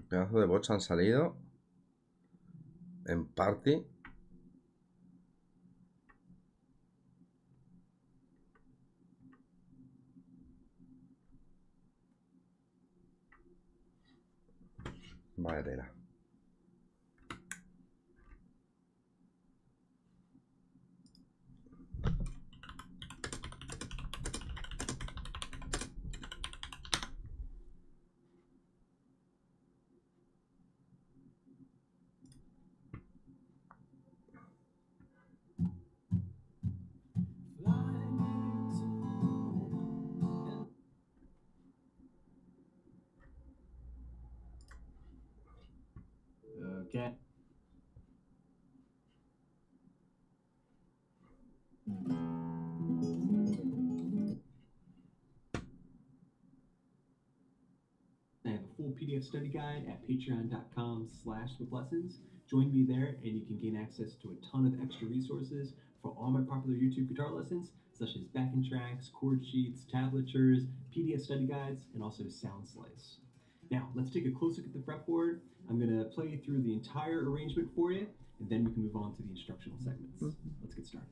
Pedazo de bots han salido. En party. Vaya tela. Okay. I have a full PDF study guide at patreon.com/withlessons. Join me there and you can gain access to a ton of extra resources for all my popular YouTube guitar lessons, such as backing tracks, chord sheets, tablatures, PDF study guides, and also sound slice. Now, let's take a closer look at the fretboard. I'm going to play through the entire arrangement for you, and then we can move on to the instructional segments. Let's get started.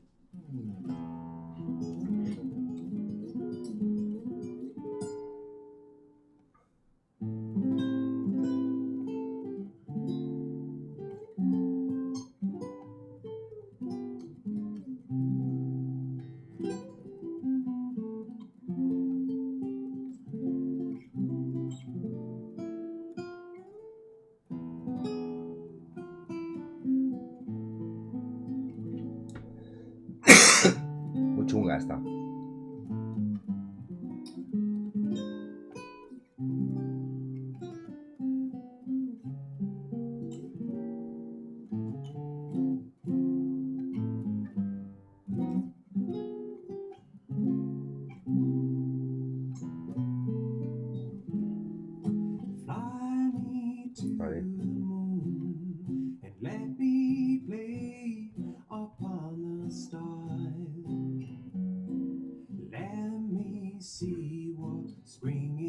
Muy chunga esta. Vale. And let me play upon the stars. Let me see what spring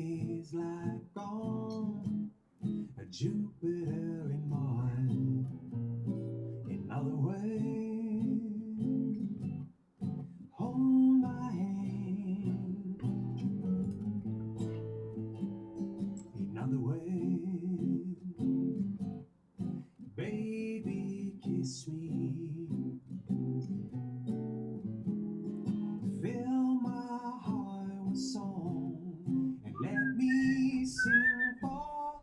is like on Jupiter and Mars. In other words, hold my hand. In other words, baby, kiss me. Fill my heart with song and let me sing forevermore.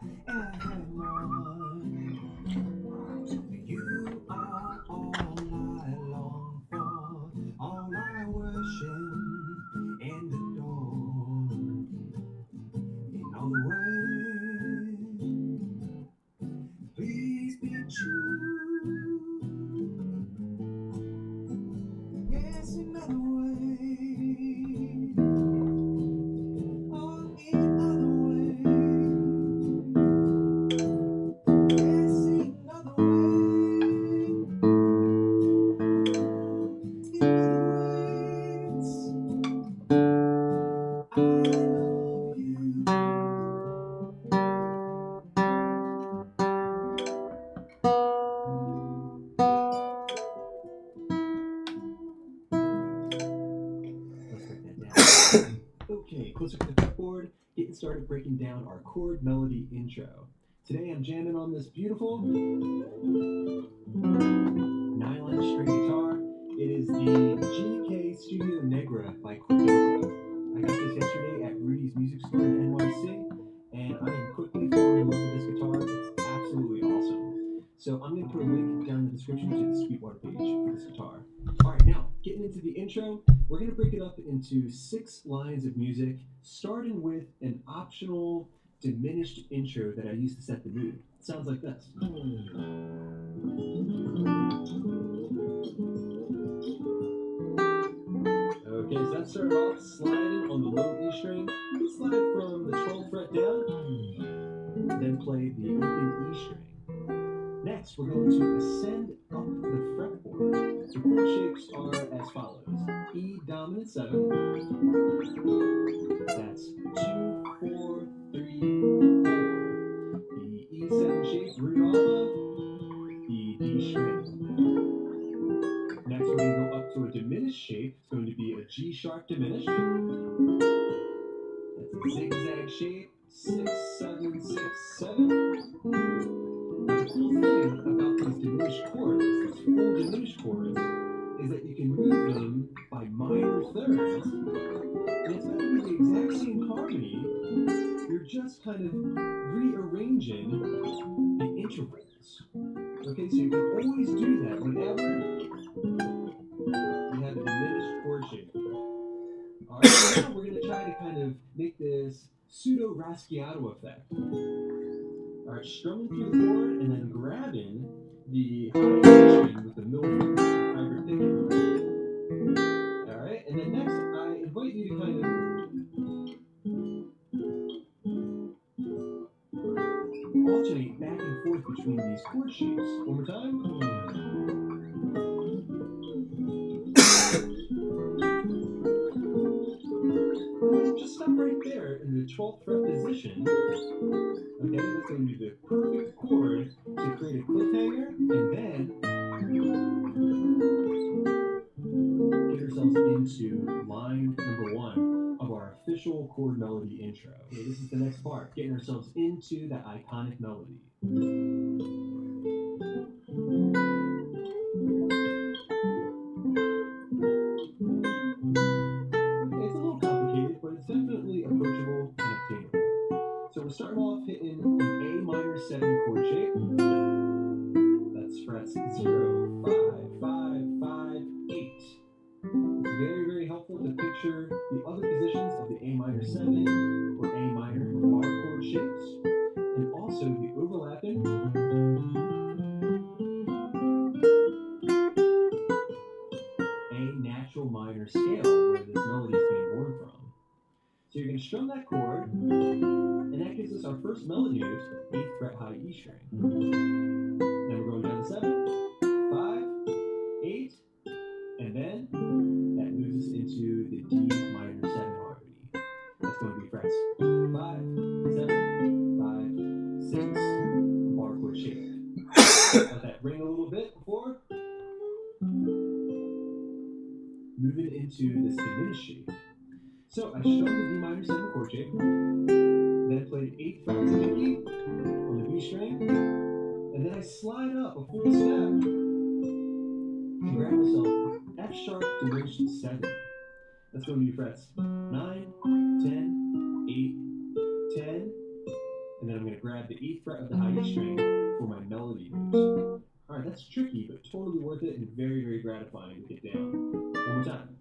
You are all I long for, all I worship and adore. In other words, please be true. Yes, in other words. Oh, in other words. Yes, in other words. In other words, I love you. Let's break that down. Okay, closer to the fretboard, getting started breaking down our chord melody intro. Today I'm jamming on this beautiful 9-line string guitar. It is the GK Studio Negra by Cordova. I got this yesterday at Rudy's Music Store in NYC, and I am quickly falling in love with this guitar. It's absolutely awesome. So I'm going to put a link down in the description to the Sweetwater page for this guitar. All right, now getting into the intro, we're going to break it up into 6 lines of music, starting with an optional diminished intro that I use to set the mood. It sounds like this. Okay, so that started off sliding on the low E string. You can slide from the 12th fret down, then play the open E string. Next, we're going to ascend up the fretboard. The chord shapes are as follows. E dominant 7. That's 2, 4, 3, 4. The E7 root off of? The D string. Next, we're going to go up to a diminished shape. It's going to be a G sharp diminished. That's a zigzag shape. 6, 7, 6, 7. Now, the cool thing about these diminished chords, these full diminished chords, is that you can move them by minor thirds. And it's going to be the exact same harmony. You're just kind of rearranging the intervals. Okay, so you can always do that whenever you have a diminished chord shape. All right, so now we're going to try to kind of make this pseudo Raschiato effect. All right, strumming through the chord and then grabbing the high string with the middle finger, hybrid picking. All right, and then next, I invite you to kind of alternate back and forth between these chord shapes. One more time. Just stop right there in the 12th fret position. Okay, that's going to be the perfect chord to create a cliffhanger, and then get ourselves into line number 1 of our official chord melody intro. Okay, this is the next part, getting ourselves into that iconic melody. It's a little complicated, but it's definitely approachable and obtainable. So we're starting off hitting an A minor 7 chord shape. That's frets 0, 5, 5, 5, 8. It's very, very helpful to picture the other positions of the A minor 7 or A minor bar chord shapes, and also the overlapping A natural minor scale where this melody is being born from. So you're going to strum that chord, and that gives us our first melody note, 8th fret high E string. Then we're going down to 7, 5, 8, and then that moves us into the D minor 7 harmony. That's going to be frets 5, 7, 5, 6, bar chord shape. Let that ring a little bit before moving into this diminished shape. So I strummed the D minor 7 chord shape, then played 8th fret picky on the B string, and then I slide up a full step to grab myself F sharp diminished 7. That's going to be frets 9, 10, 8, 10, and then I'm going to grab the 8th fret of the high E string for my melody note. Alright, that's tricky, but totally worth it and very, very gratifying to get down. One more time.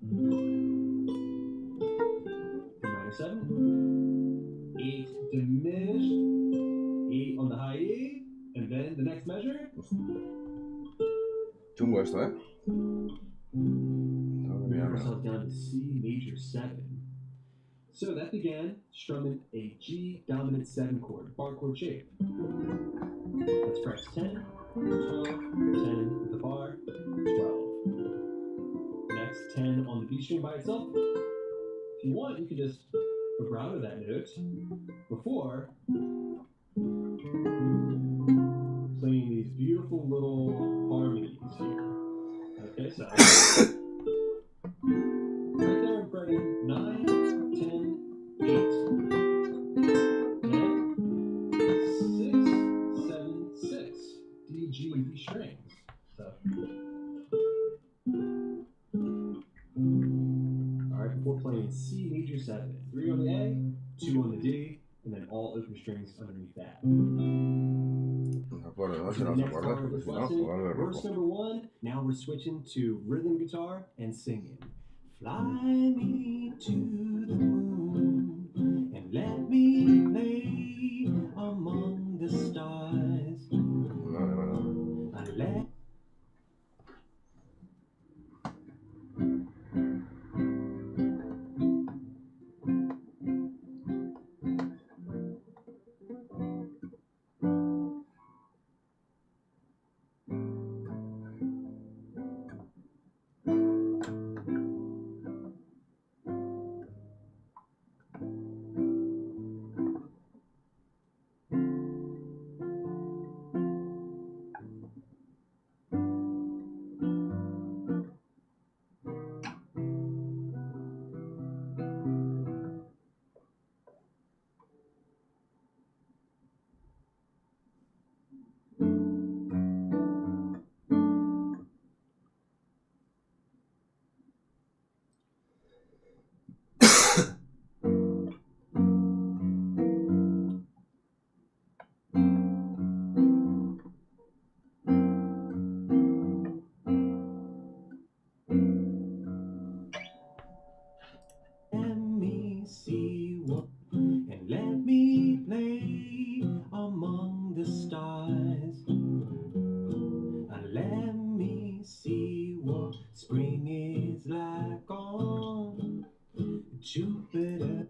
D minor 7, 8 diminished, 8 on the high E, and then the next measure. Chungo esto, ¿eh? Move ourselves down to C major 7. So that began strumming a G dominant 7 chord, bar chord shape. That's frets 10, 12, 10 with the bar, 12. Next 10 on the B string by itself. If you want, you could just vibrato that note before playing these beautiful little harmonies here. Okay, so right there I'm fretting 9, 10, 8. And 6, 7, 6. D, G, and B strings. So. Alright, before playing C major 7. 3 on the A, 2 on the D, and then all open strings underneath that. Verse number 1, now we're switching to rhythm guitar and singing. Fly me to the moon and let me play among the stars. Let see what, and let me play among the stars. Let me see what spring is like on Jupiter.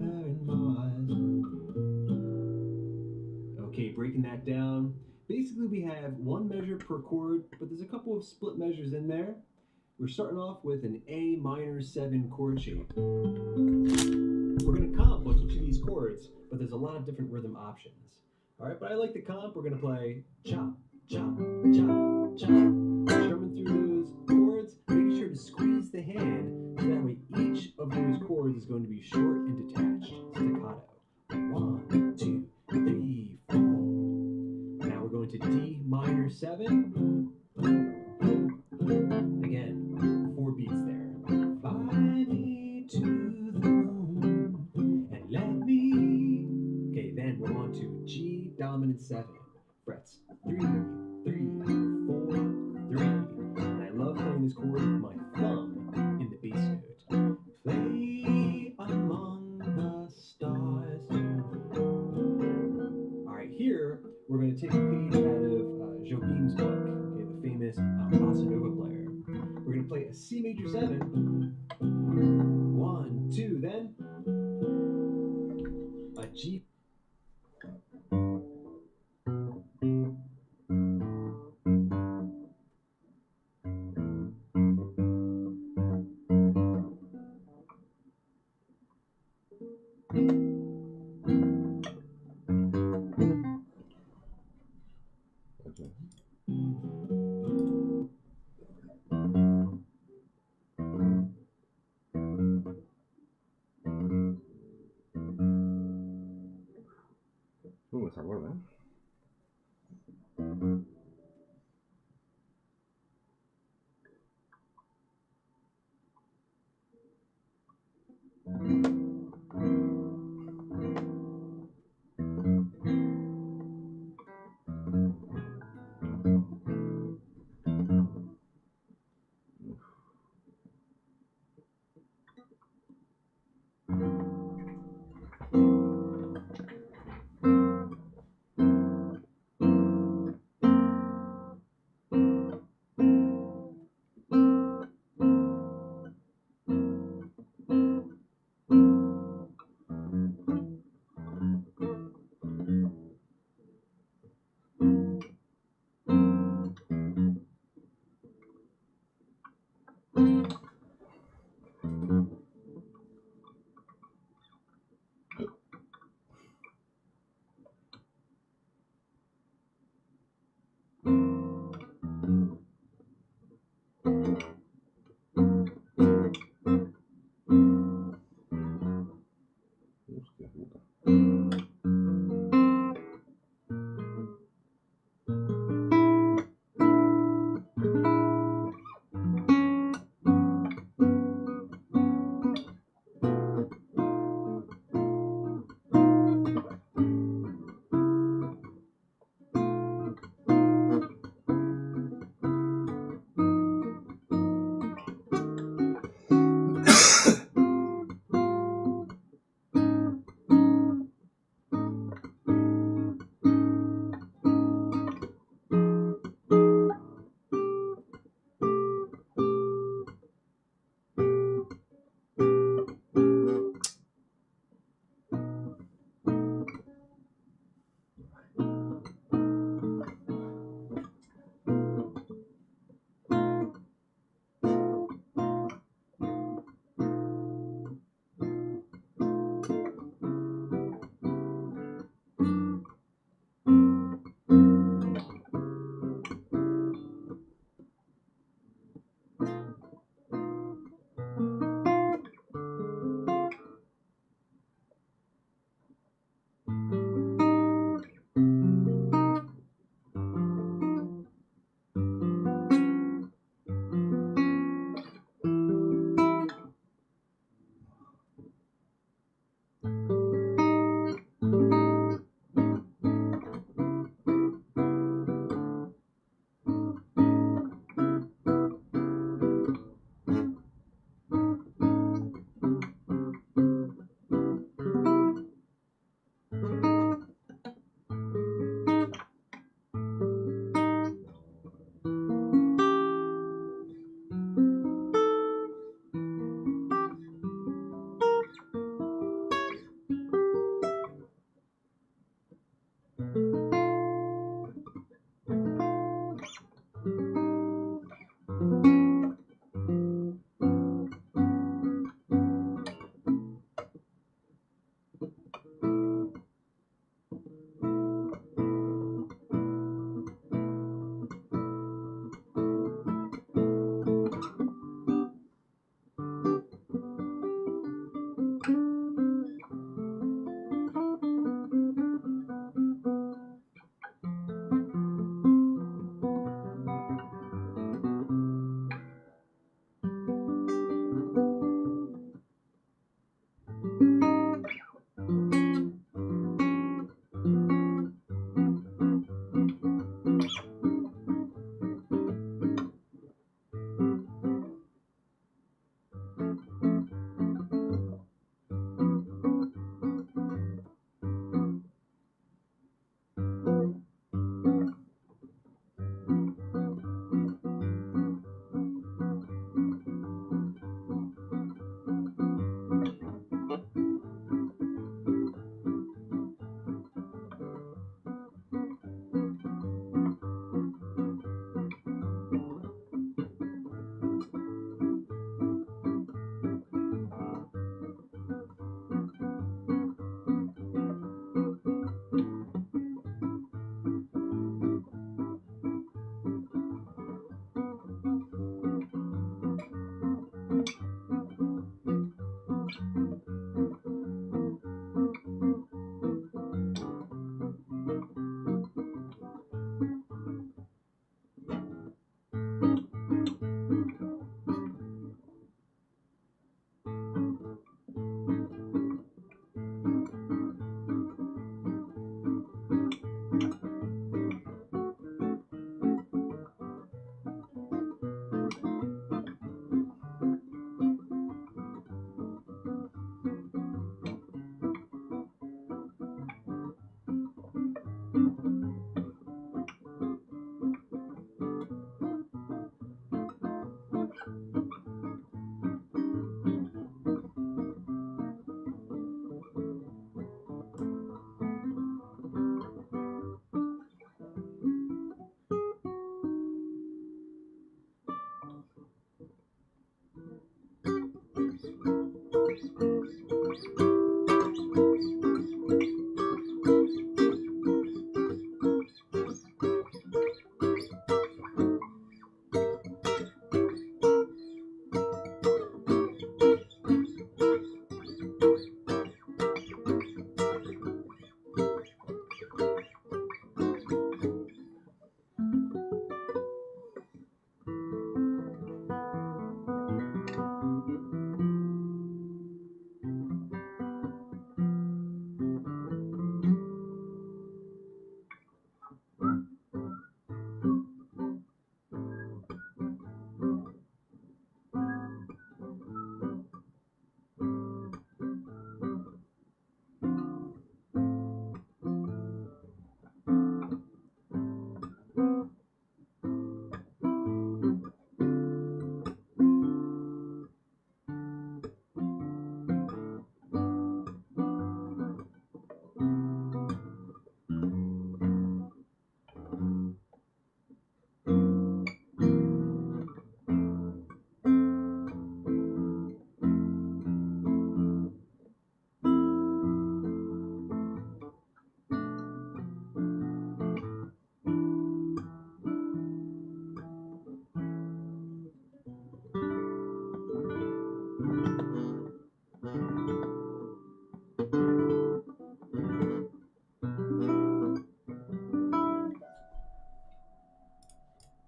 And Mars. Okay, breaking that down. Basically, we have one measure per chord, but there's a couple of split measures in there. We're starting off with an A minor 7 chord shape. We're going to comp on each of these chords, but there's a lot of different rhythm options. All right, but I like the comp. We're going to play chop, chop, chop, chop. Strumming through those chords, making sure to squeeze the hand so that way each of those chords is going to be short and detached, staccato. 1, 2, 3, 4. Now we're going to D minor 7. Again, 4 beats there. Fly me to the moon and let me. Okay, then we're on to G dominant 7. Frets 3, 3, 4, 3. And I love playing this chord with my thumb in the bass note. Play among the stars. Alright, here we're going to take a page out of Jobim's book, okay, the famous bossa nova player. We're going to play a C major 7. 1, 2, then a G.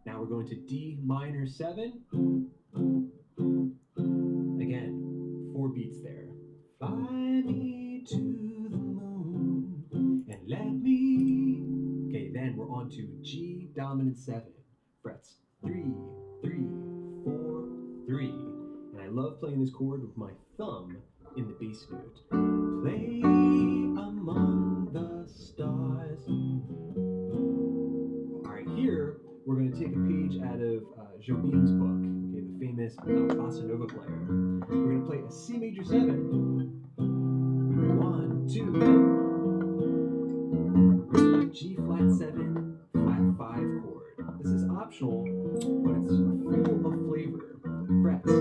Now we're going to D minor 7. Again, 4 beats there. Fly me to the moon and let me. Okay, then we're on to G dominant 7. Frets 3, 3, 4, 3. And I love playing this chord with my thumb in the bass note. Play among the stars. Alright, here we're going to take a page out of Jobim's book, okay, the famous bossa nova player. We're going to play a C major 7, 1, 2, a G flat 7, flat 5 chord. This is optional, but it's full of flavor. Frets 2,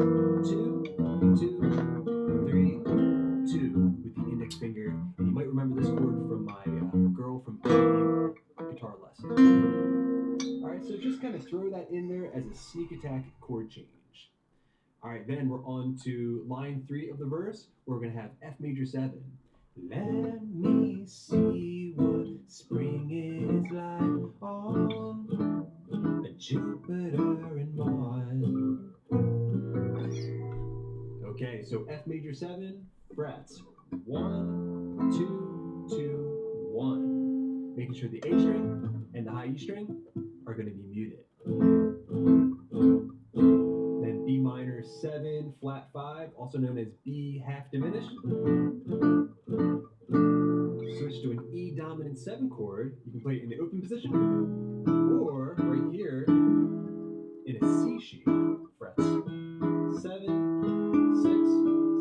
2, 3, 2 with the index finger. And you might remember this chord from my girl from guitar lesson. Alright, so just kind of throw that in there as a sneak attack chord change. Alright, then we're on to line 3 of the verse, where we're going to have F major 7. Let me see what spring is like on Jupiter and Mars. Okay, so F major 7, frets 1, 2, 2, 1. Making sure the A string and the high E string are going to be muted. Then B minor 7, flat 5, also known as B half diminished. Switch to an E dominant 7 chord. You can play it in the open position, or right here in a C shape, frets 7, 6,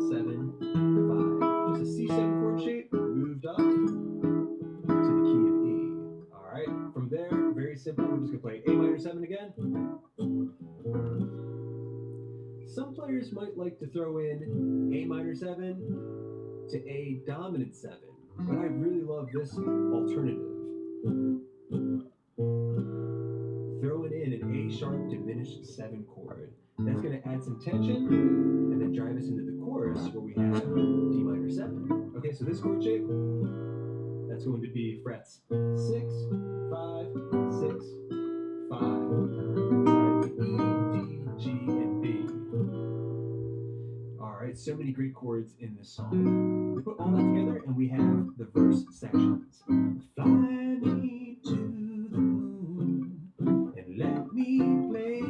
7, 5. Just a C7 chord shape, moved up to the key of E. Alright, from there, very simple, we're just going to play A minor 7 again. Some players might like to throw in A minor 7 to A dominant 7, but I really love this alternative. Throwing in an A sharp diminished 7 chord. That's going to add some tension and then drive us into the chorus where we have D minor 7. Okay, so this chord shape, that's going to be frets 6, 5, 6, 5. Alright, E, D, G, and B. Alright, so many great chords in this song. We put all that together and we have the verse sections. Fly me to the moon and let me play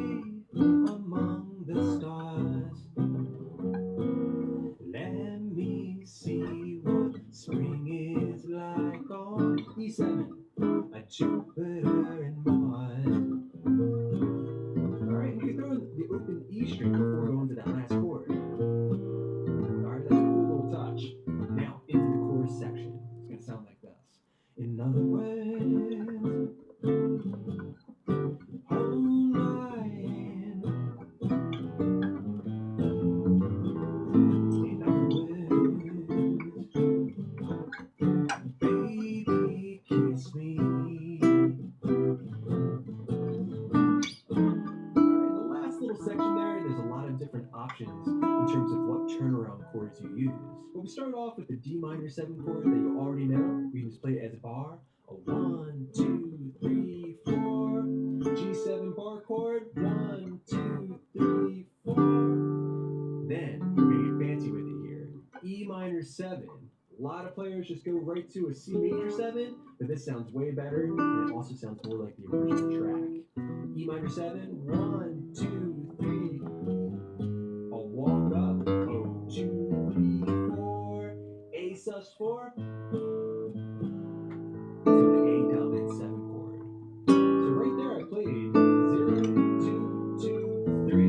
among the stars. Let me see what spring is like on E7, a Jupiter and Mars. Alright, you can throw in the open E string before going to that last chord. Alright, that's a cool little touch. Now, into the chorus section. It's going to sound like this. In other words, hold my hand. In other words, baby, kiss me. Alright, the last little section there, there's a lot of different options in terms of what turnaround chords you use. But we start off with the D minor 7 chord that you already know. We can just play it as a bar. A 1, 2, 3, 4. G7 bar chord. 1, 2, 3, 4. Then we're going to get fancy with it here. E minor 7. A lot of players just go right to a C major 7, but this sounds way better, and it also sounds more like the original track. E minor 7, 1, 2, 3. I'll walk up. 0, 2, 3, 4. A sus4 to the A dominant 7 chord. So right there I played 0, 2, 2, 3.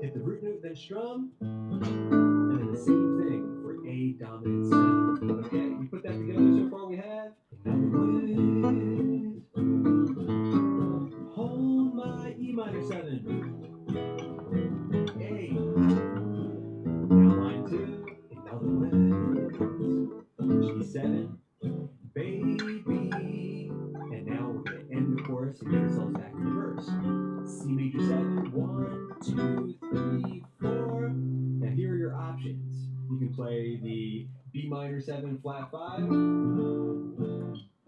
Hit the root note, then strum, and then the same thing for A dominant 7. Okay, we put that together so far we have. In other words, hold my E minor 7. A. Now line 2. In other words, G7. Baby. And now we're going to end the chorus and get ourselves back to the verse. C major 7. 1, 2, 3, 4. Now here are your options. You can play the B minor 7 flat 5. And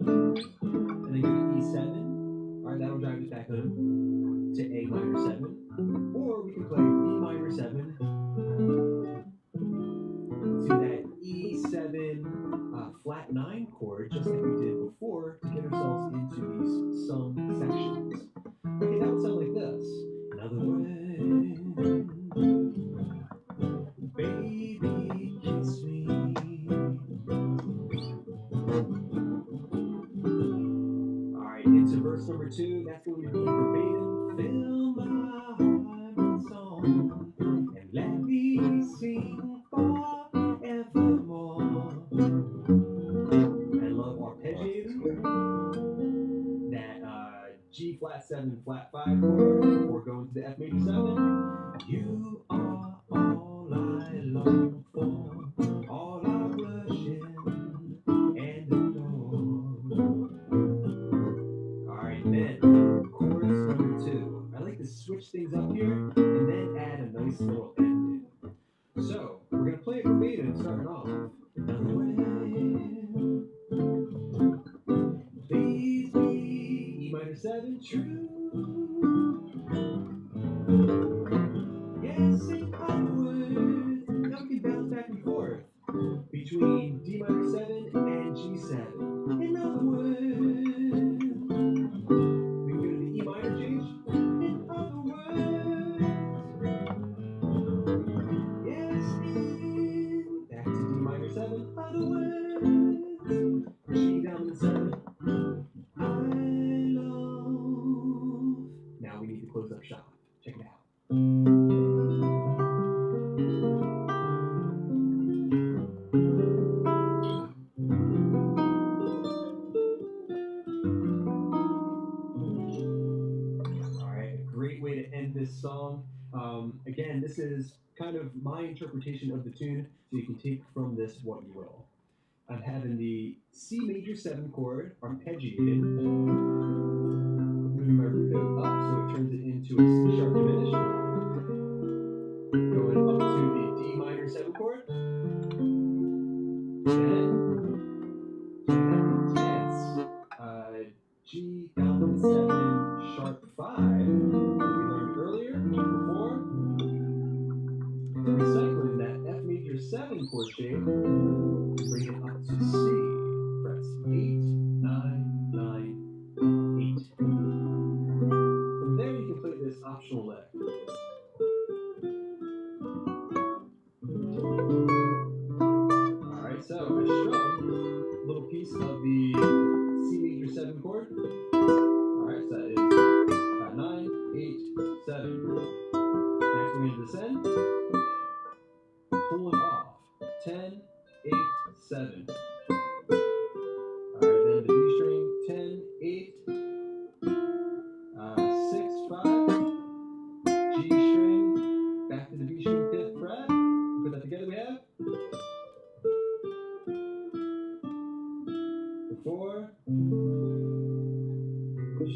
then go to E7. Alright, that'll drive us back home to A minor 7. Or we can play B minor 7 to that E7 flat 9 chord, just like we did before, to get ourselves into these sung sections. Okay, that would sound like this. In other words, baby, kiss me. Alright, into verse number 2, that's going to be verbatim. Fill my heart with song and let me sing forevermore. I love arpeggiating that G flat 7 flat 5 chord before going to the F major 7. You are all I long for, all I worship and adore. Alright, then chorus number 2. I like to switch things up here and then add a nice little ending. So we're gonna play it verbatim starting off. Another way. Please be E minor 7 true. Yes, in other words. Now we can bounce back and forth between D minor 7 and G7. In other words, we can go to the E minor change. In other words, yes, in back to D minor 7. Other words, G dominant 7. I love. Now we need to close up shop. Check it out. Alright, a great way to end this song. Again, this is kind of my interpretation of the tune, so you can take from this what you will. I'm having the C major 7 chord arpeggiated, moving my root note up so it turns it into a C sharp diminished, going up to the D minor 7 chord, then that intense G dominant 7 sharp 5 that we learned earlier before, recycling that F major 7 chord shape, bring it up to C, frets 8, 9, 9, 8. From there you can play this optional leg. Alright, so I strum a little piece of the C major 7 chord. Alright, so that is 9, 8, 7. Next we're going to descend, pull it off. 10, 8, 7. Alright, then the B string, 10, 8, 6, 5. G string, back to the B string, 5th fret. Put that together, we have the 4.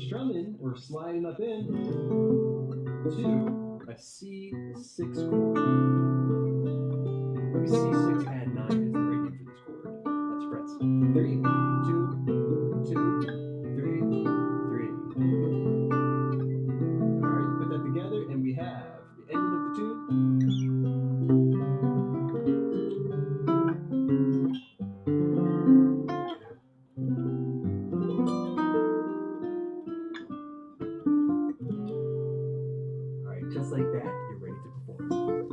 Strumming or sliding up in to a C6 chord. Maybe C6 add 9 is the right name for this chord. That's frets 3, 2, 2, 3, 3. Alright, put that together and we have the ending of the tune. Alright, just like that, you're ready to perform.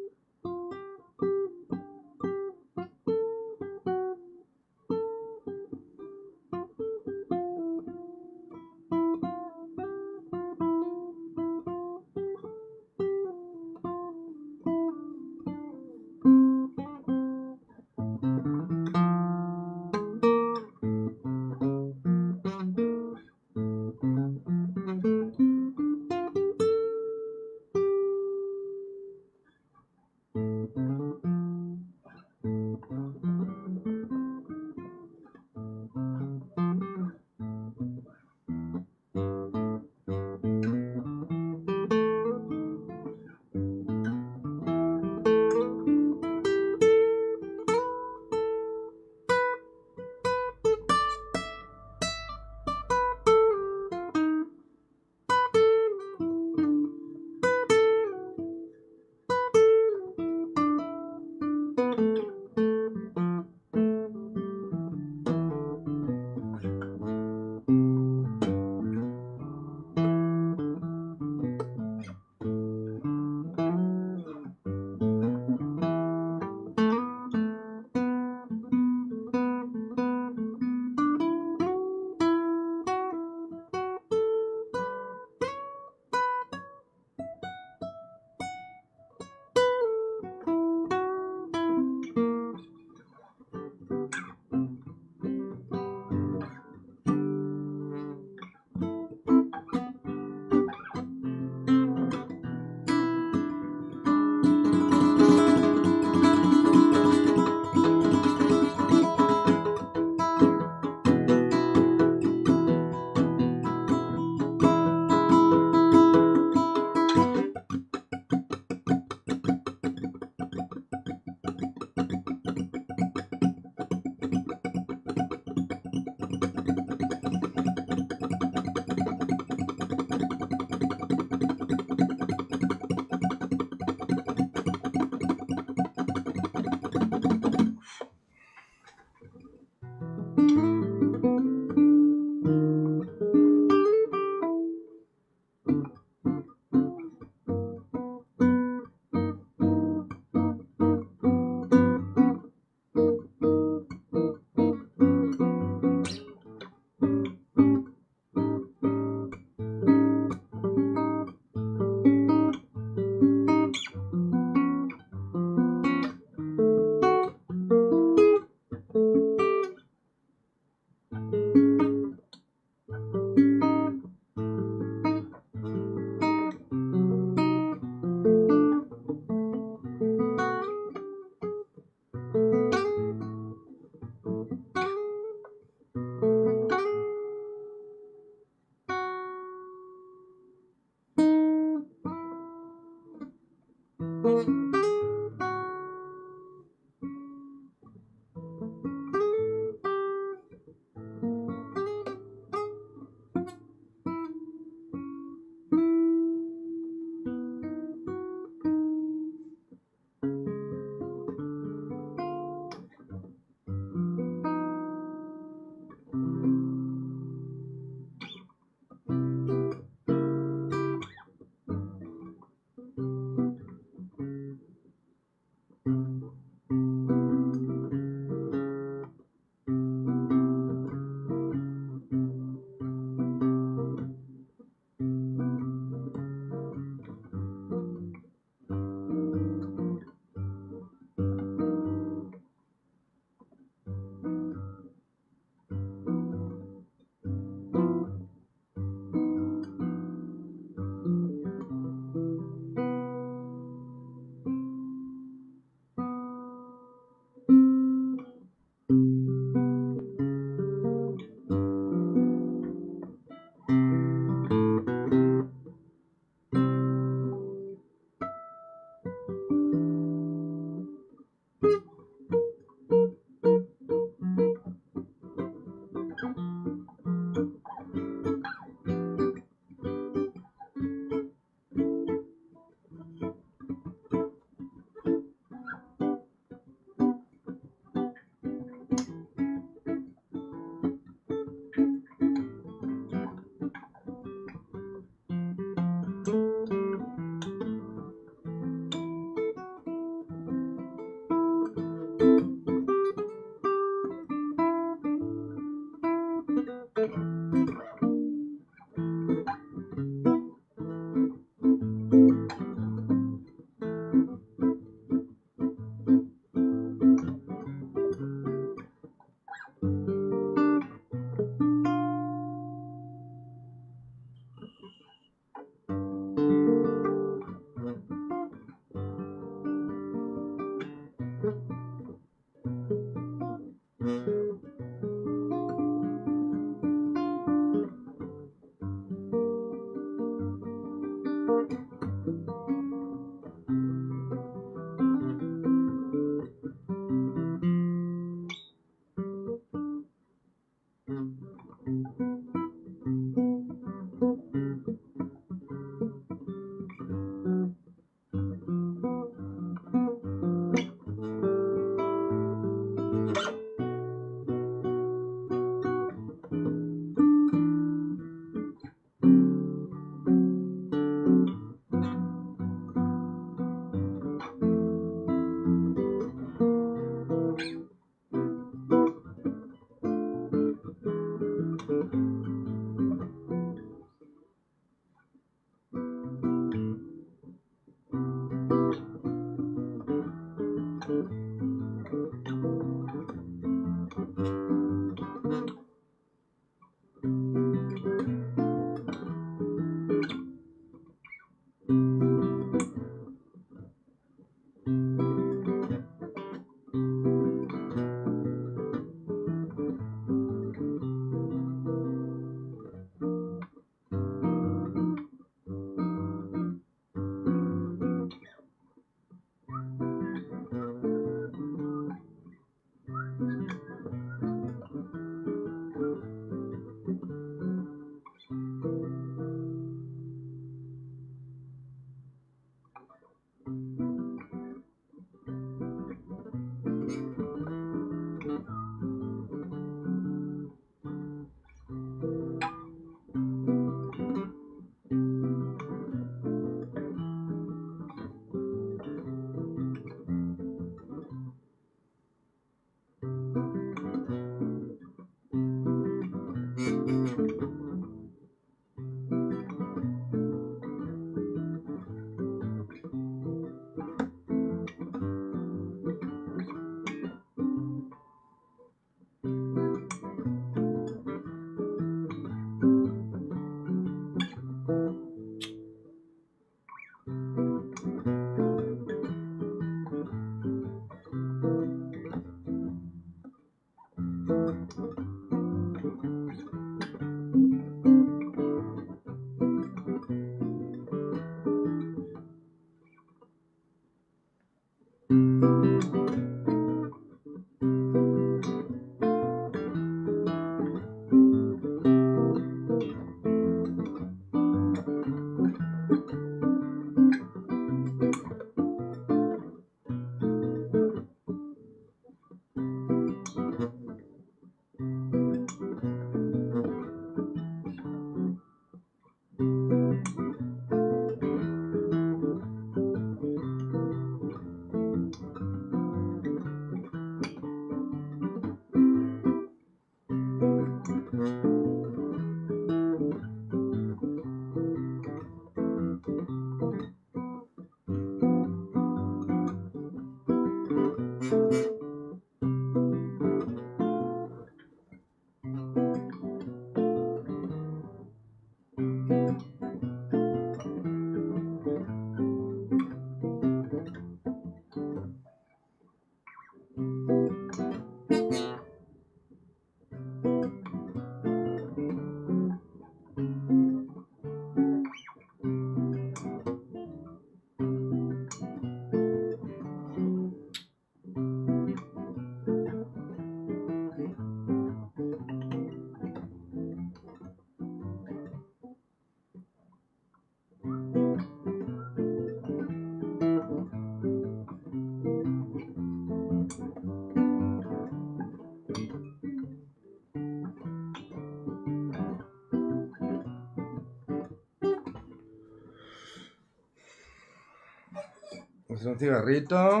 Hacer un cigarrito.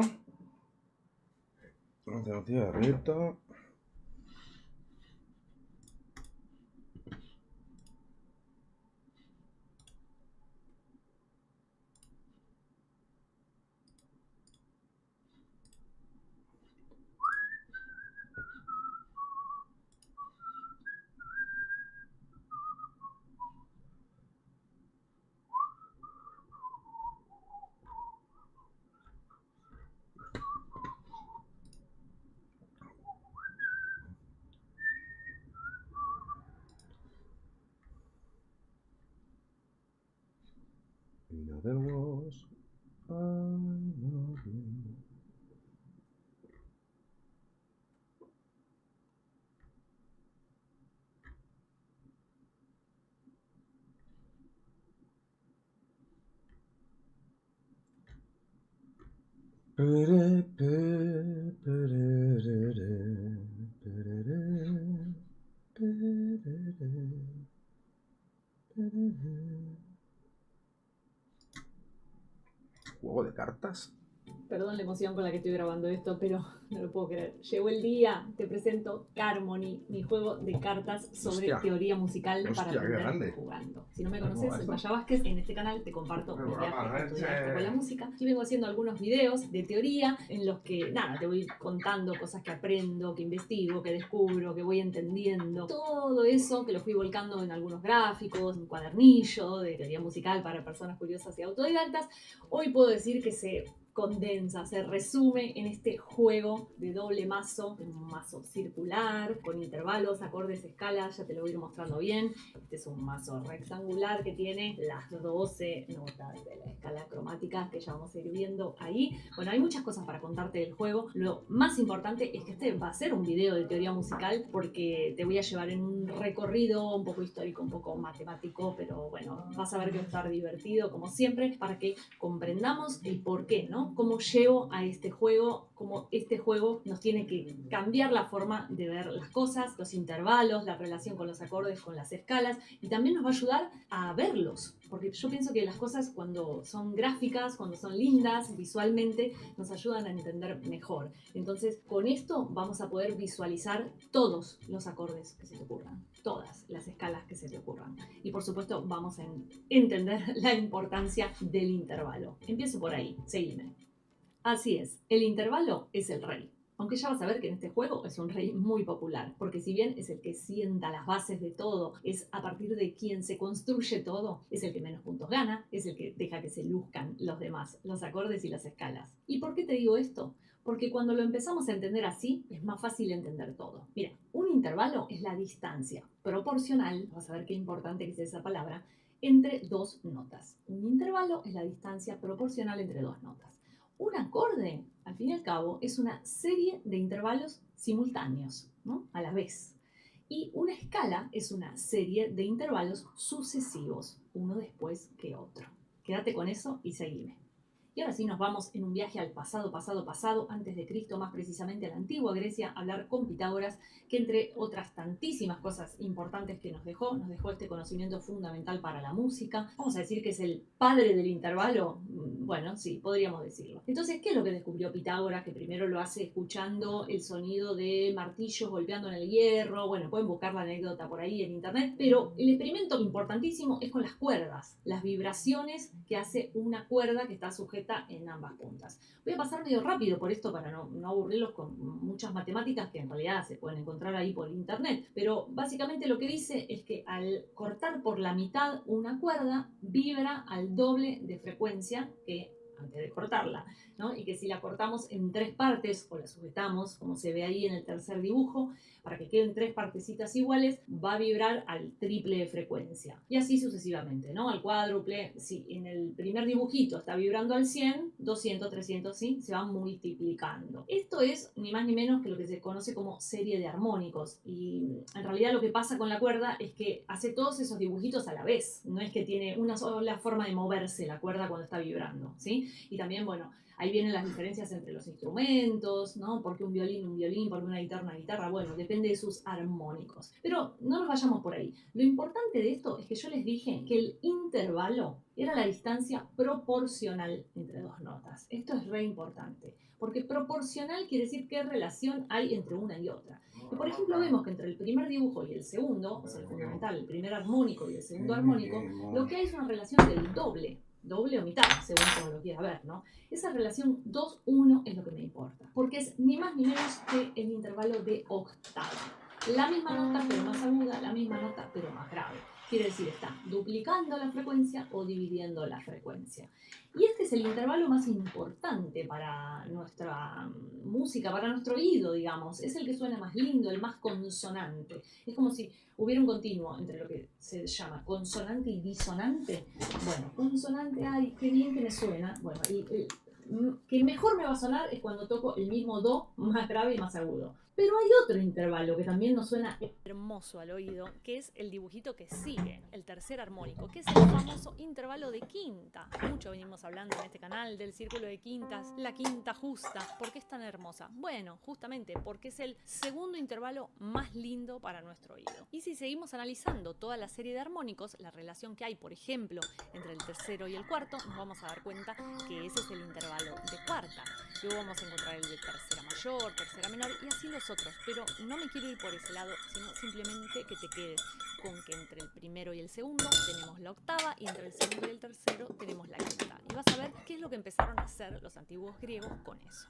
Hacer un cigarrito. Y nos vemos. Ay, no, no. Pere, pe, perere, perere, perere, perere. ¿Juego de cartas? Perdón la emoción con la que estoy grabando esto, pero no lo puedo creer. Llegó el día, te presento Carmony, mi juego de cartas sobre teoría musical para aprender jugando. Si no me conoces, soy Maya Vázquez. En este canal te comparto mi viaje a estudiar esto con la música. Y vengo haciendo algunos videos de teoría en los que, nada, te voy contando cosas que aprendo, que investigo, que descubro, que voy entendiendo. Todo eso que lo fui volcando en algunos gráficos, un cuadernillo de teoría musical para personas curiosas y autodidactas. Hoy puedo decir que se condensa, se resume en este juego de doble mazo, un mazo circular, con intervalos, acordes, escalas, ya te lo voy a ir mostrando bien. Este es un mazo rectangular que tiene las 12 notas de la escala cromática que ya vamos a ir viendo ahí. Bueno, hay muchas cosas para contarte del juego. Lo más importante es que este va a ser un video de teoría musical porque te voy a llevar en un recorrido un poco histórico, un poco matemático, pero bueno, vas a ver que va a estar divertido como siempre para que comprendamos el por qué, ¿no? Cómo llego a este juego, cómo este juego nos tiene que cambiar la forma de ver las cosas, los intervalos, la relación con los acordes, con las escalas, y también nos va a ayudar a verlos, porque yo pienso que las cosas cuando son gráficas, cuando son lindas visualmente, nos ayudan a entender mejor. Entonces, con esto vamos a poder visualizar todos los acordes que se te ocurran, todas las escalas que se te ocurran. Y por supuesto, vamos a entender la importancia del intervalo. Empiezo por ahí, seguime. Así es, el intervalo es el rey. Aunque ya vas a ver que en este juego es un rey muy popular, porque si bien es el que sienta las bases de todo, es a partir de quien se construye todo, es el que menos puntos gana, es el que deja que se luzcan los demás, los acordes y las escalas. ¿Y por qué te digo esto? Porque cuando lo empezamos a entender así, es más fácil entender todo. Mira, un intervalo es la distancia proporcional, vas a ver qué importante que es esa palabra, entre dos notas. Un intervalo es la distancia proporcional entre dos notas. Un acorde, al fin y al cabo, es una serie de intervalos simultáneos, ¿no? A la vez. Y una escala es una serie de intervalos sucesivos, uno después que otro. Quédate con eso y seguime. Y ahora sí nos vamos en un viaje al pasado, antes de Cristo, más precisamente a la antigua Grecia, a hablar con Pitágoras, que entre otras tantísimas cosas importantes que nos dejó este conocimiento fundamental para la música. Vamos a decir que es el padre del intervalo. Bueno, sí, podríamos decirlo. Entonces, ¿qué es lo que descubrió Pitágoras? Que primero lo hace escuchando el sonido de martillos golpeando en el hierro. Bueno, pueden buscar la anécdota por ahí en internet, pero el experimento importantísimo es con las cuerdas, las vibraciones que hace una cuerda que está sujeta en ambas puntas. Voy a pasar medio rápido por esto para no aburrirlos con muchas matemáticas que en realidad se pueden encontrar ahí por internet, pero básicamente lo que dice es que al cortar por la mitad una cuerda vibra al doble de frecuencia que antes de cortarla, ¿no? Y que si la cortamos en tres partes o la sujetamos, como se ve ahí en el tercer dibujo, para que queden tres partecitas iguales, va a vibrar al triple de frecuencia. Y así sucesivamente, ¿no? Al cuádruple. Si en el primer dibujito está vibrando al 100, 200, 300, ¿sí? Se va multiplicando. Esto es ni más ni menos que lo que se conoce como serie de armónicos. Y en realidad lo que pasa con la cuerda es que hace todos esos dibujitos a la vez. No es que tiene una sola forma de moverse la cuerda cuando está vibrando, ¿sí? Y también, bueno, Ahí vienen las diferencias entre los instrumentos, ¿no? Porque un violín, porque una guitarra, bueno, depende de sus armónicos. Pero no nos vayamos por ahí. Lo importante de esto es que yo les dije que el intervalo era la distancia proporcional entre dos notas. Esto es re importante, porque proporcional quiere decir qué relación hay entre una y otra. Y por ejemplo vemos que entre el primer dibujo y el segundo, o sea, el fundamental, el primer armónico y el segundo armónico, lo que hay es una relación del doble o mitad, según como lo quiera ver, ¿no? Esa relación 2-1 es lo que me importa, porque es ni más ni menos que el intervalo de octava. La misma nota pero más aguda, la misma nota pero más grave. Quiere decir, está duplicando la frecuencia o dividiendo la frecuencia. Y este es el intervalo más importante para nuestra música, para nuestro oído, digamos. Es el que suena más lindo, el más consonante. Es como si hubiera un continuo entre lo que se llama consonante y disonante. Bueno, consonante, ay, qué bien que me suena. Bueno, que mejor me va a sonar es cuando toco el mismo do más grave y más agudo. Pero hay otro intervalo que también nos suena hermoso al oído, que es el dibujito que sigue, el tercer armónico, que es el famoso intervalo de quinta. Mucho venimos hablando en este canal del círculo de quintas, la quinta justa. ¿Por qué es tan hermosa? Bueno, justamente porque es el segundo intervalo más lindo para nuestro oído. Y si seguimos analizando toda la serie de armónicos, la relación que hay, por ejemplo, entre el tercero y el cuarto, nos vamos a dar cuenta que ese es el intervalo de cuarta. Luego vamos a encontrar el de tercera mayor, tercera menor y así los otros. Pero no me quiero ir por ese lado, sino simplemente que te quedes con que entre el primero y el segundo tenemos la octava y entre el segundo y el tercero tenemos la quinta. Y vas a ver qué es lo que empezaron a hacer los antiguos griegos con eso.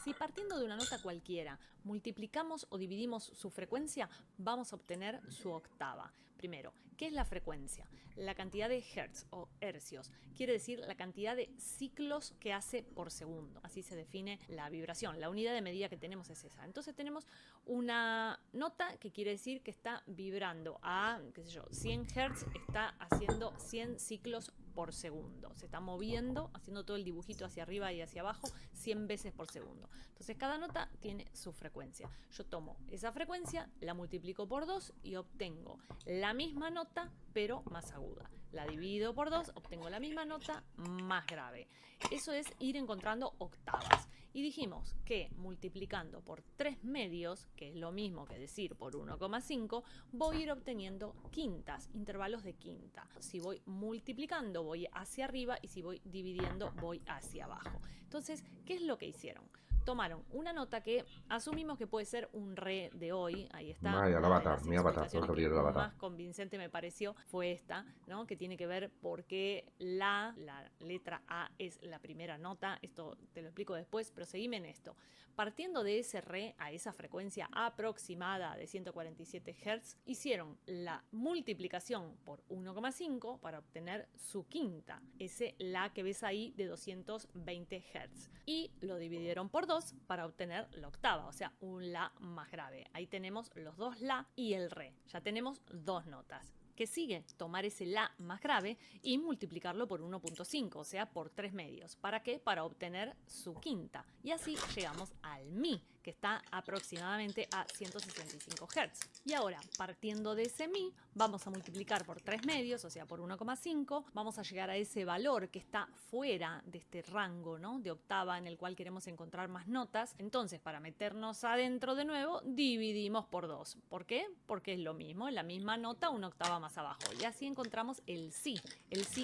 Si partiendo de una nota cualquiera multiplicamos o dividimos su frecuencia, vamos a obtener su octava. Primero, ¿qué es la frecuencia? La cantidad de hertz o hercios, quiere decir la cantidad de ciclos que hace por segundo. Así se define la vibración, la unidad de medida que tenemos es esa. Entonces tenemos una nota que quiere decir que está vibrando a, qué sé yo, 100 hertz, está haciendo 100 ciclos por segundo. Se está moviendo, haciendo todo el dibujito hacia arriba y hacia abajo 100 veces por segundo. Entonces cada nota tiene su frecuencia. Yo tomo esa frecuencia, la multiplico por 2 y obtengo la misma nota pero más aguda. La divido por 2, obtengo la misma nota más grave. Eso es ir encontrando octavas. Y dijimos que multiplicando por 3 medios, que es lo mismo que decir por 1,5, voy a ir obteniendo quintas, intervalos de quinta. Si voy multiplicando, voy hacia arriba y si voy dividiendo, voy hacia abajo. Entonces, ¿qué es lo que hicieron? Tomaron una nota que asumimos que puede ser un re de hoy, ahí está. Vaya, Una de las mi avatar, explicaciones que más convincente me pareció fue esta, ¿no? Que tiene que ver por qué la letra A es la primera nota. Esto te lo explico después, pero seguime en esto. Partiendo de ese re a esa frecuencia aproximada de 147 Hz, hicieron la multiplicación por 1,5 para obtener su quinta, ese la que ves ahí de 220 Hz. Y lo dividieron por 2 para obtener la octava, o sea, un la más grave. Ahí tenemos los dos la y el re. Ya tenemos dos notas. ¿Qué sigue? Tomar ese la más grave y multiplicarlo por 1,5, o sea, por 3 medios. ¿Para qué? Para obtener su quinta. Y así llegamos al mi, que está aproximadamente a 165 Hz. Y ahora, partiendo de ese mi, vamos a multiplicar por 3 medios, o sea, por 1,5. Vamos a llegar a ese valor que está fuera de este rango, ¿no?, de octava en el cual queremos encontrar más notas. Entonces, para meternos adentro de nuevo, dividimos por 2. ¿Por qué? Porque es lo mismo, la misma nota, una octava más abajo. Y así encontramos el si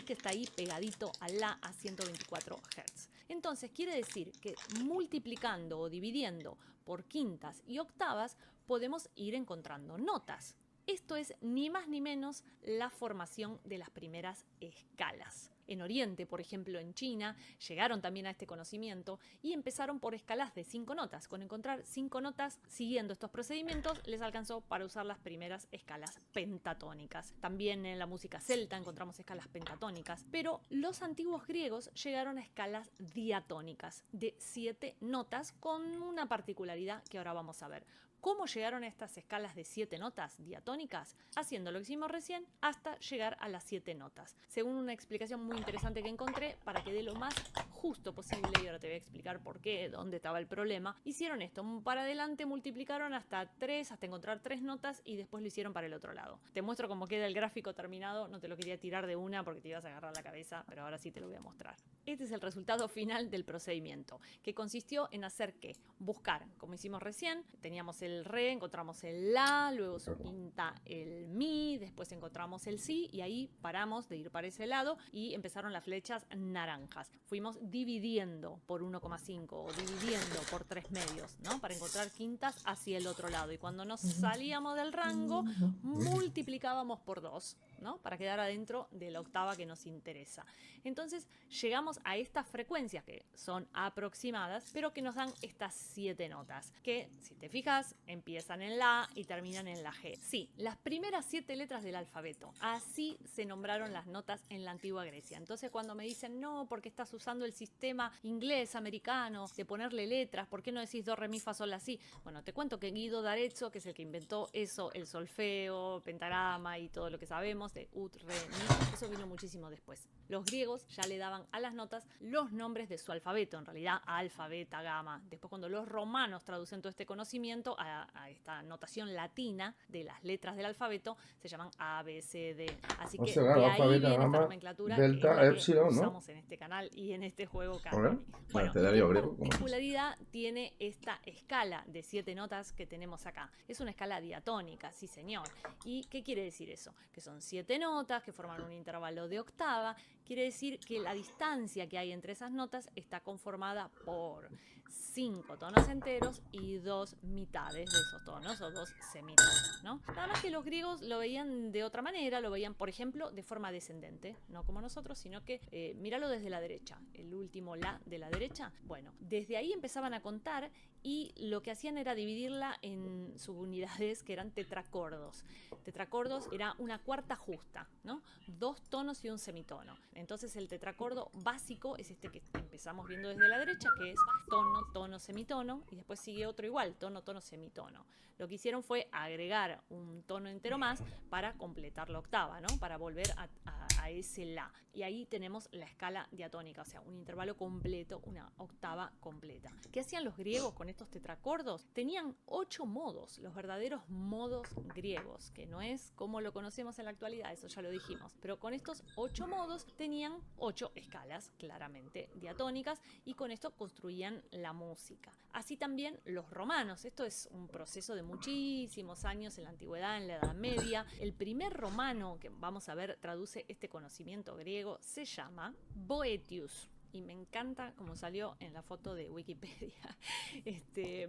que está ahí pegadito a la a 124 Hz. Entonces, quiere decir que multiplicando o dividiendo por quintas y octavas, podemos ir encontrando notas. Esto es ni más ni menos la formación de las primeras escalas. En Oriente, por ejemplo en China, llegaron también a este conocimiento y empezaron por escalas de 5 notas. Con encontrar 5 notas siguiendo estos procedimientos les alcanzó para usar las primeras escalas pentatónicas. También en la música celta encontramos escalas pentatónicas, pero los antiguos griegos llegaron a escalas diatónicas de 7 notas con una particularidad que ahora vamos a ver. ¿Cómo llegaron a estas escalas de 7 notas diatónicas? Haciendo lo que hicimos recién hasta llegar a las 7 notas. Según una explicación muy interesante que encontré, para que dé lo más justo posible, y ahora te voy a explicar por qué, dónde estaba el problema, hicieron esto, para adelante multiplicaron hasta 3, hasta encontrar 3 notas y después lo hicieron para el otro lado. Te muestro cómo queda el gráfico terminado, no te lo quería tirar de una porque te ibas a agarrar la cabeza, pero ahora sí te lo voy a mostrar. Este es el resultado final del procedimiento, que consistió en hacer ¿qué? Buscar, como hicimos recién, teníamos el re, encontramos el la, luego su quinta el mi, después encontramos el si y ahí paramos de ir para ese lado y empezaron las flechas naranjas. Fuimos dividiendo por 1,5 o dividiendo por 3 medios, ¿no? Para encontrar quintas hacia el otro lado. Y cuando nos salíamos del rango, multiplicábamos por 2, ¿no? Para quedar adentro de la octava que nos interesa. Entonces llegamos a estas frecuencias que son aproximadas, pero que nos dan estas 7 notas, que si te fijas empiezan en la A y terminan en la G. Sí, las primeras 7 letras del alfabeto, así se nombraron las notas en la antigua Grecia. Entonces cuando me dicen no, porque estás usando el sistema inglés, americano, de ponerle letras, ¿por qué no decís do, re, mi, fa, sol, la, si? Bueno, te cuento que Guido d'Arezzo, que es el que inventó eso, el solfeo, pentagrama y todo lo que sabemos de ut, re, mi, eso vino muchísimo después. Los griegos ya le daban a las notas los nombres de su alfabeto, en realidad alfa, beta, gamma. Después cuando los romanos traducen todo este conocimiento a esta notación latina de las letras del alfabeto, se llaman A, B, C, D. Así que claro, de alfa, ahí beta, viene esta gamma, nomenclatura delta, que es la epsilon, que ¿no? usamos en este canal y en este juego Carmoni. Bueno, Abecedario ¿qué griego, ¿cómo es? particularidad tiene esta escala de 7 notas que tenemos acá? Es una escala diatónica, sí señor. ¿Y qué quiere decir eso? Que son 7 notas que forman un intervalo de octava. Quiere decir que la distancia que hay entre esas notas está conformada por 5 tonos enteros y 2 mitades de esos tonos o 2 semitonos, ¿no? Nada más que los griegos lo veían de otra manera, lo veían, por ejemplo, de forma descendente, no como nosotros, sino que míralo desde la derecha, el último la de la derecha. Bueno, desde ahí empezaban a contar y lo que hacían era dividirla en subunidades que eran tetracordos. Tetracordos era una cuarta justa, ¿no? 2 tonos y un semitono. Entonces el tetracordo básico es este que empezamos viendo desde la derecha, que es tono, tono, semitono, y después sigue otro igual, tono, tono, semitono. Lo que hicieron fue agregar un tono entero más para completar la octava, ¿no? Para volver a ese la. Y ahí tenemos la escala diatónica, o sea, un intervalo completo, una octava completa. ¿Qué hacían los griegos con estos tetracordos? Tenían 8 modos, los verdaderos modos griegos, que no es como lo conocemos en la actualidad, eso ya lo dijimos. Pero con estos 8 modos tenían 8 escalas, claramente diatónicas, y con esto construían la música. Así también los romanos. Esto es un proceso de muchísimos años en la antigüedad, en la Edad Media. El primer romano que vamos a ver traduce este conocimiento griego se llama Boetius. Y me encanta como salió en la foto de Wikipedia.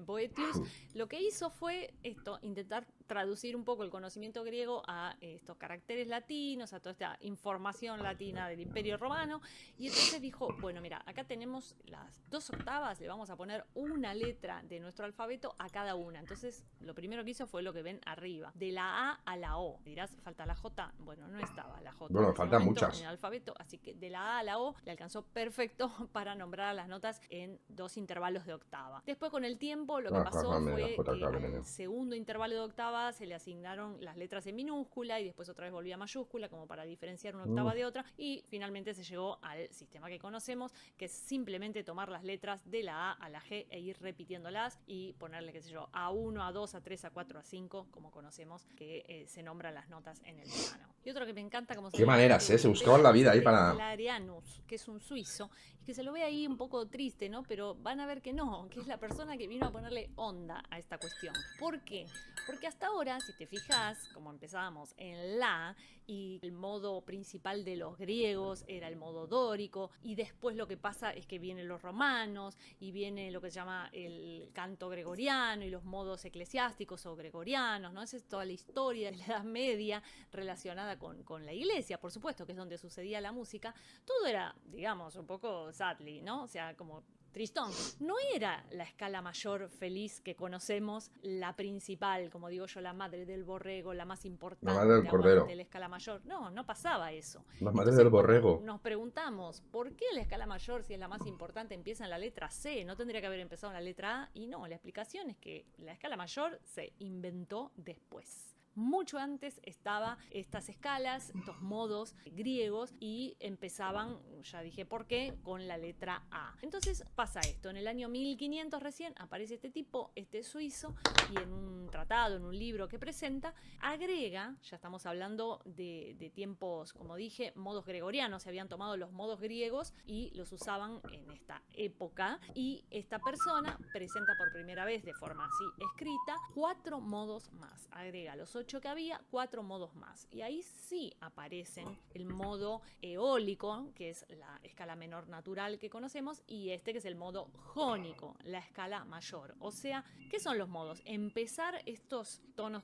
Boetius lo que hizo fue esto, intentar traducir un poco el conocimiento griego a estos caracteres latinos, a toda esta información latina del Imperio Romano, y entonces dijo, bueno, mira, acá tenemos las 2 octavas, le vamos a poner una letra de nuestro alfabeto a cada una. Entonces lo primero que hizo fue lo que ven arriba, de la A a la O. Dirás, falta la J. Bueno, no estaba la J Bueno, en ese faltan momento muchas en el alfabeto, así que de la A a la O le alcanzó perfecto para nombrar a las notas en 2 intervalos de octava. Después con el tiempo lo que pasó fue que al segundo intervalo de octava se le asignaron las letras en minúscula y después otra vez volvía a mayúscula como para diferenciar una octava de otra, y finalmente se llegó al sistema que conocemos, que es simplemente tomar las letras de la A a la G e ir repitiéndolas y ponerle, qué sé yo, A1, A2, A3, A4, A5, como conocemos que se nombran las notas en el piano. Y otro que me encanta como Qué maneras, se buscaban la vida ahí para... Clarianus, que es un suizo, y que se lo ve ahí un poco triste, ¿no? Pero van a ver que no, que es la persona que vino a ponerle onda a esta cuestión. ¿Por qué? Porque hasta ahora, si te fijas, como empezábamos en la, y el modo principal de los griegos era el modo dórico, y después lo que pasa es que vienen los romanos, y viene lo que se llama el canto gregoriano, y los modos eclesiásticos o gregorianos, ¿no? Esa es toda la historia de la Edad Media relacionada con la iglesia, por supuesto, que es donde sucedía la música. Todo era, digamos, un poco sadly, ¿no? O sea, como tristón. No era la escala mayor feliz que conocemos, la principal, como digo yo, la madre del borrego, la más importante, La madre del cordero. de la escala mayor. No, no pasaba eso. La madre Entonces, del borrego. nos preguntamos, ¿por qué la escala mayor, si es la más importante, empieza en la letra C? ¿No tendría que haber empezado en la letra A? Y no, la explicación es que la escala mayor se inventó después. Mucho antes estaban estas escalas, estos modos griegos, y empezaban, ya dije por qué, con la letra A. Entonces pasa esto, en el año 1500 recién aparece este tipo, este suizo, y en un tratado, en un libro que presenta, agrega, ya estamos hablando de tiempos, como dije, modos gregorianos, se habían tomado los modos griegos y los usaban en esta época, y esta persona presenta por primera vez de forma así escrita 4 modos más, agrega los 8 que había, 4 modos más, y ahí sí aparecen el modo eólico, que es la escala menor natural que conocemos, y este que es el modo jónico, la escala mayor. O sea, ¿qué son los modos? Empezar estos tonos,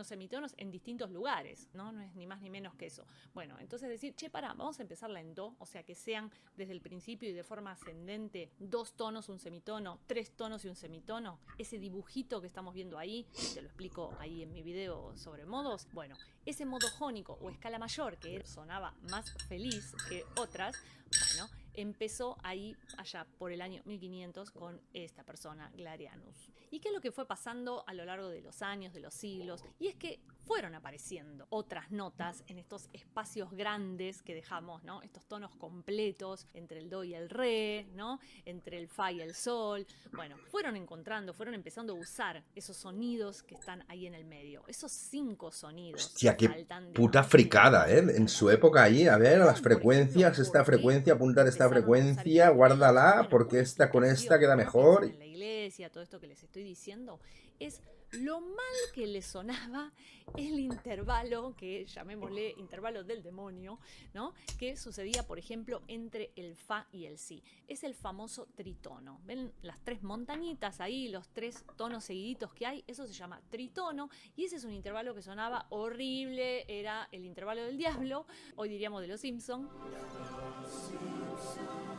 semitonos en distintos lugares, ¿no? No es ni más ni menos que eso. Bueno, entonces decir, vamos a empezarla en do, o sea, que sean desde el principio y de forma ascendente 2 tonos, un semitono, 3 tonos y un semitono. Ese dibujito que estamos viendo ahí, te lo explico ahí en mi video sobre modos. Bueno, ese modo jónico o escala mayor, que sonaba más feliz que otras, bueno, empezó ahí allá por el año 1500 con esta persona, Glarianus. ¿Y qué es lo que fue pasando a lo largo de los años, de los siglos? Y es que fueron apareciendo otras notas en estos espacios grandes que dejamos, ¿no? Estos tonos completos entre el do y el re, ¿no? Entre el fa y el sol. Bueno, fueron empezando a usar esos sonidos que están ahí en el medio. Esos 5 sonidos. Hostia, qué saltan de puta notas fricada, ¿eh? En su época ahí, a ver, las frecuencias, esta frecuencia, apuntar esta frecuencia, guárdala, porque esta con esta queda mejor. En la iglesia, todo esto que les estoy diciendo, es lo mal que le sonaba el intervalo, que llamémosle intervalo del demonio, ¿no? Que sucedía, por ejemplo, entre el fa y el si. Es el famoso tritono. ¿Ven las 3 montañitas ahí, los 3 tonos seguiditos que hay? Eso se llama tritono, y ese es un intervalo que sonaba horrible, era el intervalo del diablo, hoy diríamos de los Simpson.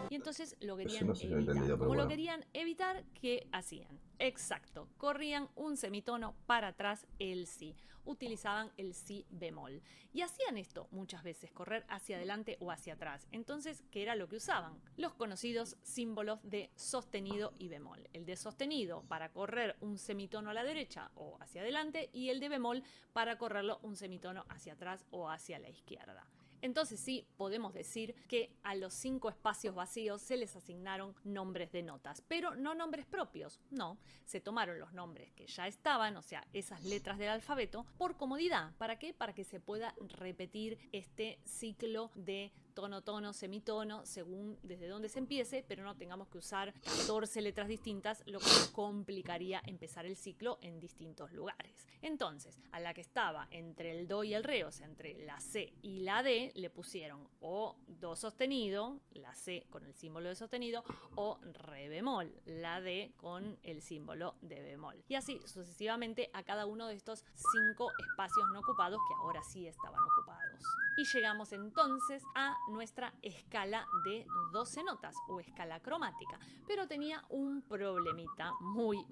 Y entonces lo querían evitar. Como lo querían evitar, ¿qué hacían? Exacto, corrían un semitono para atrás el si. Utilizaban el si bemol. Y hacían esto muchas veces, correr hacia adelante o hacia atrás. Entonces, ¿qué era lo que usaban? Los conocidos símbolos de sostenido y bemol. El de sostenido para correr un semitono a la derecha o hacia adelante, y el de bemol para correrlo un semitono hacia atrás o hacia la izquierda. Entonces sí, podemos decir que a los 5 espacios vacíos se les asignaron nombres de notas, pero no nombres propios, no. Se tomaron los nombres que ya estaban, o sea, esas letras del alfabeto, por comodidad. ¿Para qué? Para que se pueda repetir este ciclo de tono, semitono, según desde dónde se empiece, pero no tengamos que usar 14 letras distintas, lo que complicaría empezar el ciclo en distintos lugares. Entonces, a la que estaba entre el do y el re, o sea, entre la C y la D, le pusieron o do sostenido, la C con el símbolo de sostenido, o re bemol, la D con el símbolo de bemol. Y así sucesivamente a cada uno de estos 5 espacios no ocupados, que ahora sí estaban ocupados. Y llegamos entonces a nuestra escala de 12 notas o escala cromática, pero tenía un problemita muy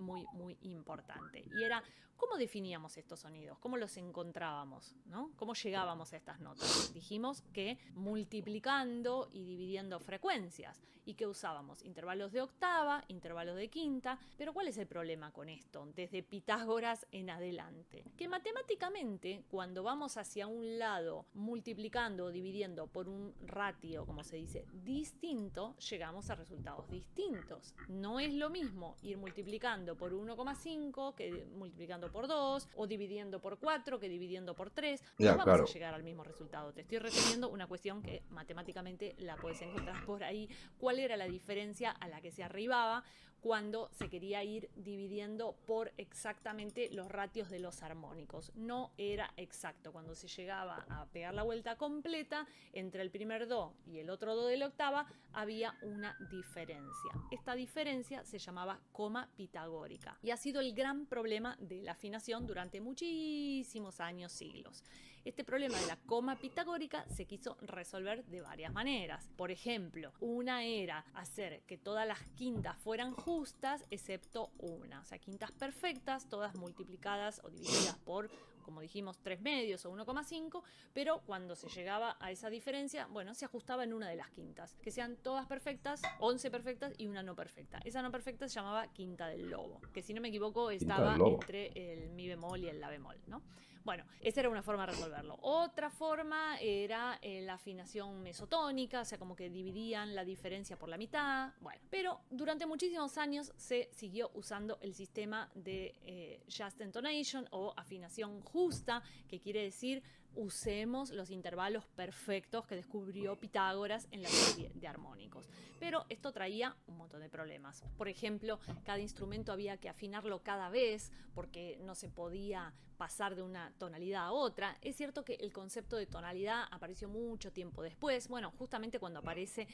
importante, y era ¿cómo definíamos estos sonidos? ¿Cómo los encontrábamos? ¿No? ¿Cómo llegábamos a estas notas? Dijimos que multiplicando y dividiendo frecuencias, y que usábamos intervalos de octava, intervalos de quinta, pero ¿cuál es el problema con esto? Desde Pitágoras en adelante, que matemáticamente cuando vamos hacia un lado multiplicando o dividiendo por un ratio, como se dice, distinto, llegamos a resultados distintos. No es lo mismo ir multiplicando por 1,5 que multiplicando por 2, o dividiendo por 4 que dividiendo por 3. No vamos a llegar al mismo resultado. Te estoy refiriendo una cuestión que matemáticamente la puedes encontrar por ahí. ¿Cuál era la diferencia a la que se arribaba cuando se quería ir dividiendo por exactamente los ratios de los armónicos? No era exacto. Cuando se llegaba a pegar la vuelta completa entre el primer do y el otro do de la octava, había una diferencia. Esta diferencia se llamaba coma pitagórica, y ha sido el gran problema de la afinación durante muchísimos años, siglos. Este problema de la coma pitagórica se quiso resolver de varias maneras. Por ejemplo, una era hacer que todas las quintas fueran justas excepto una, o sea, quintas perfectas, todas multiplicadas o divididas por, como dijimos, 3 medios o 1,5, pero cuando se llegaba a esa diferencia, bueno, se ajustaba en una de las quintas, que sean todas perfectas, 11 perfectas y una no perfecta. Esa no perfecta se llamaba quinta del lobo, que si no me equivoco estaba entre el mi bemol y el la bemol, ¿no? Bueno, esa era una forma de resolverlo. Otra forma era la afinación mesotónica, o sea, como que dividían la diferencia por la mitad. Bueno, pero durante muchísimos años se siguió usando el sistema de just intonation o afinación justa, que quiere decir usemos los intervalos perfectos que descubrió Pitágoras en la serie de armónicos. Pero esto traía un montón de problemas. Por ejemplo, cada instrumento había que afinarlo cada vez porque no se podía pasar de una tonalidad a otra. Es cierto que el concepto de tonalidad apareció mucho tiempo después. Bueno, justamente cuando aparece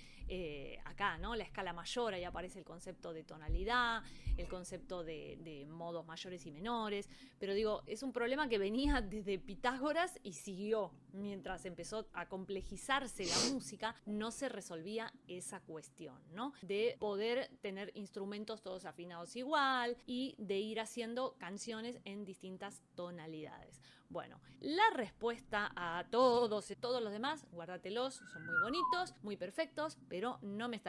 acá, ¿no? La escala mayor, ahí aparece el concepto de tonalidad, el concepto de modos mayores y menores. Pero digo, es un problema que venía desde Pitágoras y siguió. Mientras empezó a complejizarse la música, no se resolvía esa cuestión, ¿no? De poder tener instrumentos todos afinados igual y de ir haciendo canciones en distintas tonalidades. Bueno, la respuesta a todos los demás, guárdatelos, son muy bonitos, muy perfectos, pero no me está